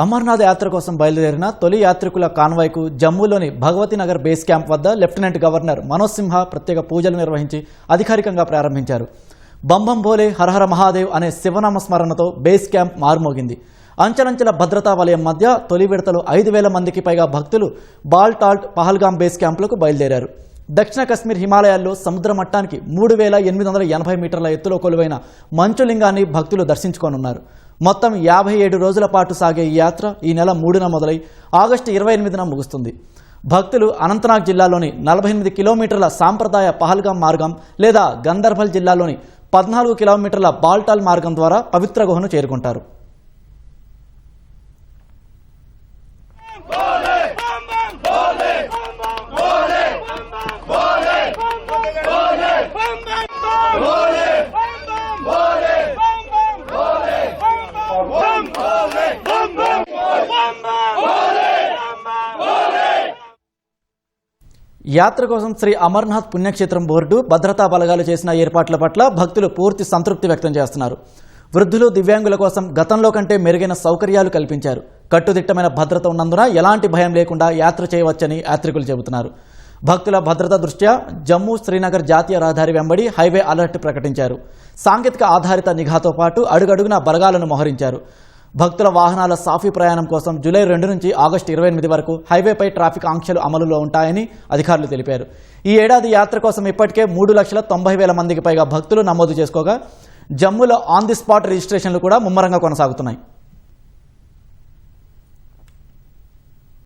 అమర్నాథ్ యాత్ర కోసం బయలుదేరిన తొలి యాత్రికుల కాన్వాయ్కు జమ్మూలోని భగవతి నగర్ బేస్ క్యాంప్ వద్ద లెఫ్టినెంట్ గవర్నర్ మనోజ్ సిన్హా ప్రత్యేక పూజలు నిర్వహించి అధికారికంగా ప్రారంభించారు. బంబం భోలే హరహర మహాదేవ్ అనే శివనామ స్మరణతో బేస్ క్యాంప్ మారుమోగింది. అంచెలంచెల భద్రతా వలయం మధ్య తొలి విడతలో 5,000 మందికి పైగా భక్తులు బాల్టాల్ట్ పహల్గాం బేస్ క్యాంపులకు బయలుదేరారు. దక్షిణ కశ్మీర్ హిమాలయాల్లో సముద్ర మట్టానికి 3,880 మీటర్ల ఎత్తులో కొలువైన మంచులింగాన్ని భక్తులు దర్శించుకోనున్నారు. మొత్తం 57 రోజుల పాటు సాగే ఈ యాత్ర ఈ నెల 3న మొదలై ఆగస్టు 28న ముగుస్తుంది. భక్తులు అనంతనాగ్ జిల్లాలోని 48 కిలోమీటర్ల సాంప్రదాయ పహల్గాం మార్గం లేదా గందర్బల్ జిల్లాలోని 14 కిలోమీటర్ల బాల్టాల్ మార్గం ద్వారా పవిత్ర గుహను చేరుకుంటారు. యాత్ర కోసం శ్రీ అమర్నాథ్ పుణ్యక్షేత్రం బోర్డు భద్రతా బలగాలు చేసిన ఏర్పాట్ల పట్ల భక్తులు పూర్తి సంతృప్తి వ్యక్తం చేస్తున్నారు. వృద్ధులు, దివ్యాంగుల కోసం గతంలో కంటే మెరుగైన సౌకర్యాలు కల్పించారు. కట్టుదిట్టమైన భద్రత ఉన్నందున ఎలాంటి భయం లేకుండా యాత్ర చేయవచ్చని యాత్రికులు చెబుతున్నారు. భక్తుల భద్రత దృష్ట్యా జమ్మూ శ్రీనగర్ జాతీయ రహదారి వెంబడి హైవే అలర్ట్ ప్రకటించారు. సాంకేతిక ఆధారిత నిఘాతో పాటు అడుగడుగున బలగాలను మోహరించారు. భక్తుల వాహనాల సాఫీ ప్రయాణం కోసం జూలై 2 నుంచి ఆగస్టు 28 వరకు హైవేపై ట్రాఫిక్ ఆంక్షలు అమలులో ఉంటాయని అధికారులు తెలిపారు. ఈ ఏడాది యాత్ర కోసం ఇప్పటికే 3,90,000 మందికి పైగా భక్తులు నమోదు చేసుకోగా జమ్మూలో ఆన్ ది స్పాట్ రిజిస్ట్రేషన్లు కూడా ముమ్మరంగా కొనసాగుతున్నాయి.